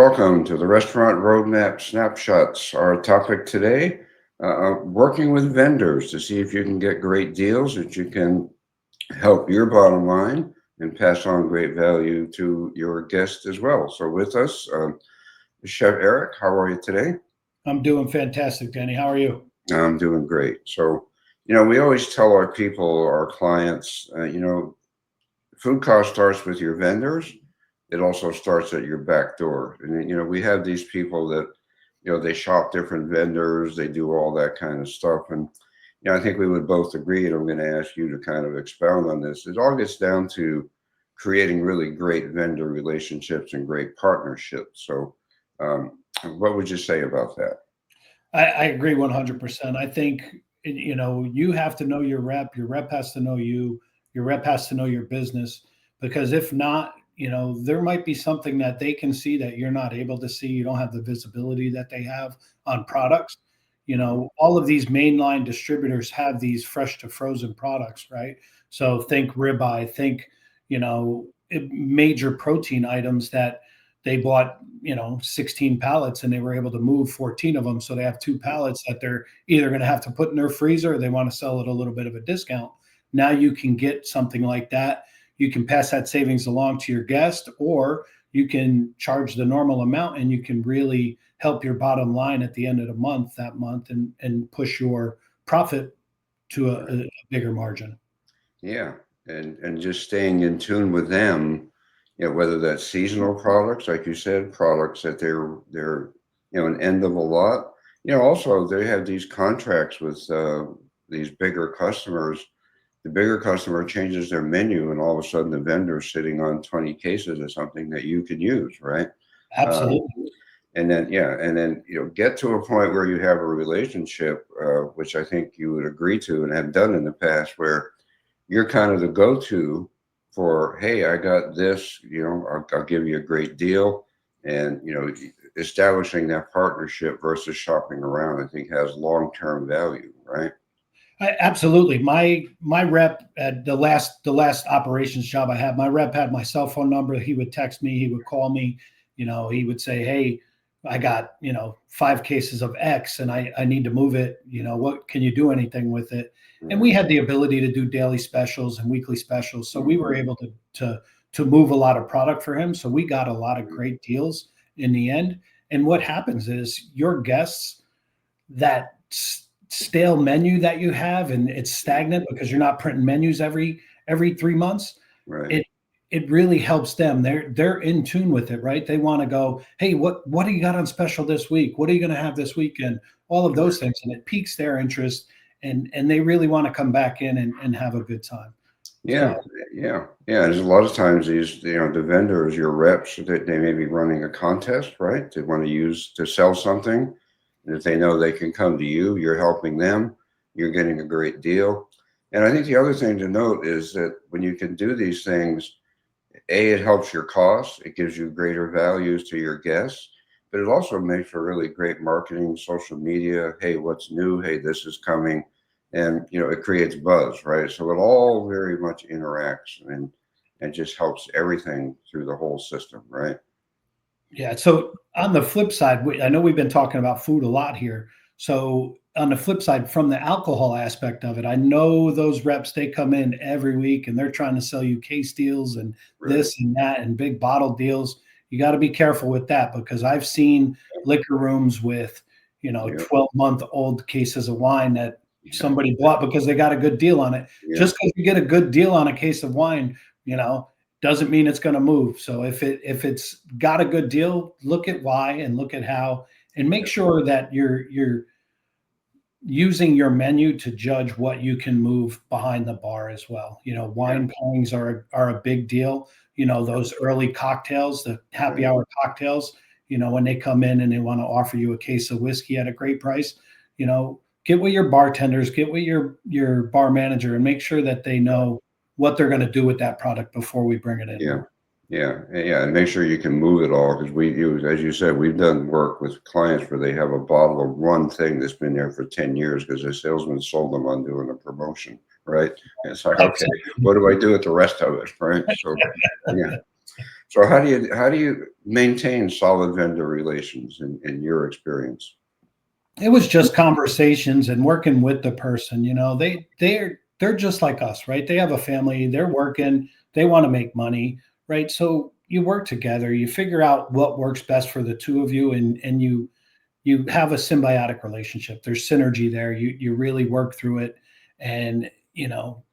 Welcome to the Restaurant Roadmap Snapshots. Our topic today, working with vendors to see if you can get great deals that you can help your bottom line and pass on great value to your guests as well. So with us, Chef Eric, how are you today? I'm doing fantastic, Danny. How are you? I'm doing great. So, we always tell our people, our clients, food cost starts with your vendors. It also starts at your back door. And we have these people that, they shop different vendors, they do all that kind of stuff. And I think we would both agree, and I'm going to ask you to kind of expound on this. It all gets down to creating really great vendor relationships and great partnerships. So, what would you say about that? I agree 100%. I think, you have to know your rep has to know you, your rep has to know your business, because if not, there might be something that they can see that you're not able to see. You don't have the visibility that they have on products. All of these mainline distributors have these fresh to frozen products, right? So think ribeye, think, major protein items that they bought 16 pallets and they were able to move 14 of them, so they have two pallets that they're either going to have to put in their freezer or they want to sell at a little bit of a discount. Now you can get something like that. You can pass that savings along to your guest, or you can charge the normal amount and you can really help your bottom line at the end of the month that month, and push your profit to a bigger margin. Yeah, and just staying in tune with them, whether that's seasonal products, like you said, products that they're an end of a lot. Also they have these contracts with these bigger customers. The bigger customer changes their menu, and all of a sudden the vendor's sitting on 20 cases of something that you can use, right? Um, Absolutely. and then get to a point where you have a relationship, which I think you would agree to and have done in the past, where you're kind of the go-to for, hey, I got this, I'll give you a great deal. And, establishing that partnership versus shopping around, I think has long-term value, right? Absolutely. My rep at the last operations job I had, my rep had my cell phone number. He would text me, he would call me, he would say, "Hey, I got, 5 cases of X and I need to move it. What can you do anything with it?" And we Right. had the ability to do daily specials and weekly specials. So we were Mhm. able to move a lot of product for him. So we got a lot of Mhm. great deals in the end. And what happens is your guests, that stale menu that you have and it's stagnant because you're not printing menus every 3 months, Right. it it really helps them. They're in tune with it, right? They want to go, hey, what do you got on special this week? What are you going to have this weekend? All of those things, and it piques their interest, and they really want to come back in and have a good time. Yeah, So yeah. There's a lot of times these, the vendors, your reps, that they may be running a contest, right? They want to use to sell something. And if they know they can come to you, you're helping them, you're getting a great deal. And I think the other thing to note is that when you can do these things, A, it helps your costs, it gives you greater values to your guests, but it also makes for really great marketing, social media. Hey, what's new? Hey, this is coming. And it creates buzz, right? So it all very much interacts and just helps everything through the whole system, right? yeah. So on the flip side, I know we've been talking about food a lot here. So on the flip side, from the alcohol aspect of it, I know those reps, they come in every week and they're trying to sell you case deals and Right. this and that and big bottle deals. You got to be careful with that, because I've seen liquor rooms with, Yeah. 12-month old cases of wine that Yeah. somebody bought because they got a good deal on it. Yeah. Just because you get a good deal on a case of wine, you know, doesn't mean it's going to move. So if it's got a good deal, look at why and look at how, and make Yeah. sure that you're using your menu to judge what you can move behind the bar as well. Yeah. Wine pairings are a big deal. Those early cocktails, the happy Right. hour cocktails, when they come in and they want to offer you a case of whiskey at a great price, get with your bartenders, get with your bar manager, and make sure that they know what they're going to do with that product before we bring it in. Yeah. Yeah, and make sure you can move it all because we use, as you said, we've done work with clients where they have a bottle of one thing that's been there for 10 years because the salesman sold them on doing a promotion, right? And it's like, okay, Absolutely. what do I do with the rest of it, right? So, yeah. So how do you maintain solid vendor relations in your experience? It was just conversations and working with the person. You know, they're just like us, right? They have a family, they're working, they want to make money, right? So you work together, you figure out what works best for the two of you, and you have a symbiotic relationship. There's synergy there. You really work through it, and you know,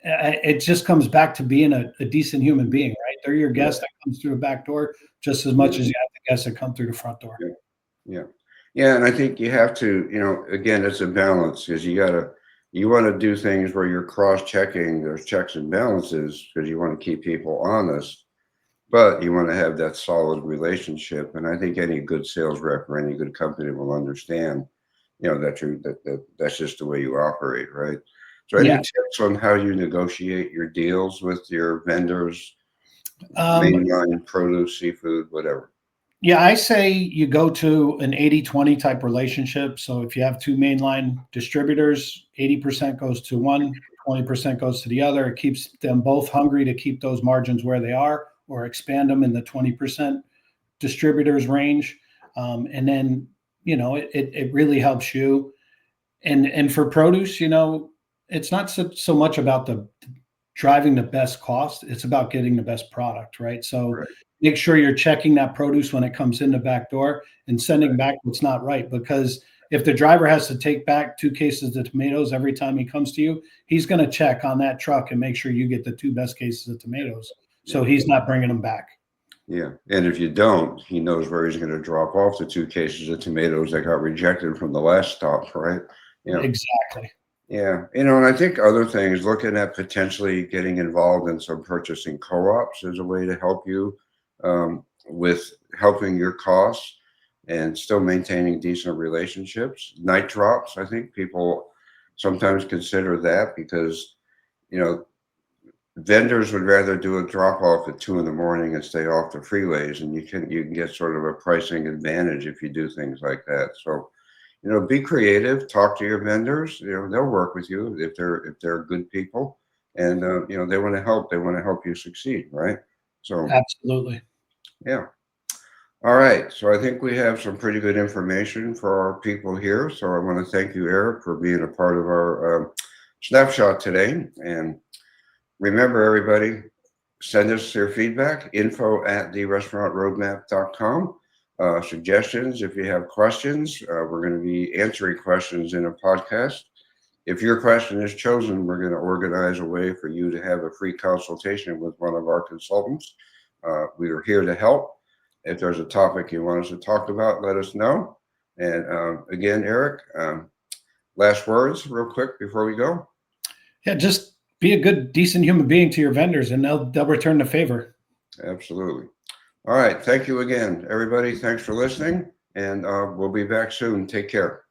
it just comes back to being a decent human being, right? They're your Yeah, guest that comes through the back door just as much yeah, as you have the guests that come through the front door. yeah. Yeah. Yeah, and I think you have to, again, it's a balance because you want to do things where you're cross-checking those checks and balances because you want to keep people honest, but you want to have that solid relationship. And I think any good sales rep or any good company will understand, that's just the way you operate, right? So any Yeah. tips on how you negotiate your deals with your vendors, Um, mainline produce, seafood, whatever? Yeah, I say you go to an 80-20 type relationship. So if you have two mainline distributors, 80% goes to one, 20% goes to the other. It keeps them both hungry to keep those margins where they are or expand them in the 20% distributors range. And then, it really helps you. And for produce, it's not so much about the driving the best cost. It's about getting the best product, right? So Right, make sure you're checking that produce when it comes in the back door and sending right. back what's not right. Because if the driver has to take back 2 cases of tomatoes every time he comes to you, he's going to check on that truck and make sure you get the two best cases of tomatoes. So Yeah. he's not bringing them back. Yeah, and if you don't, he knows where he's going to drop off the 2 cases of tomatoes that got rejected from the last stop, right? Yeah, Exactly. yeah. And I think other things, looking at potentially getting involved in some purchasing co-ops is a way to help you with helping your costs and still maintaining decent relationships. Night drops, I think people sometimes consider that because, you know, vendors would rather do a drop off at 2 in the morning and stay off the freeways, and you can get sort of a pricing advantage if you do things like that. So, be creative, talk to your vendors. They'll work with you if they're good people, and they want to help you succeed, right? So, Absolutely. yeah. All right. So I think we have some pretty good information for our people here. So I want to thank you, Eric, for being a part of our snapshot today. And remember, everybody, send us your feedback, info@therestaurantroadmap.com. Suggestions, if you have questions, we're going to be answering questions in a podcast. If your question is chosen, we're going to organize a way for you to have a free consultation with one of our consultants. We are here to help. If there's a topic you want us to talk about, let us know. And again, Eric, last words real quick before we go. Yeah, just be a good, decent human being to your vendors, and they'll return the favor. Absolutely. All right. Thank you again, everybody. Thanks for listening, and we'll be back soon. Take care.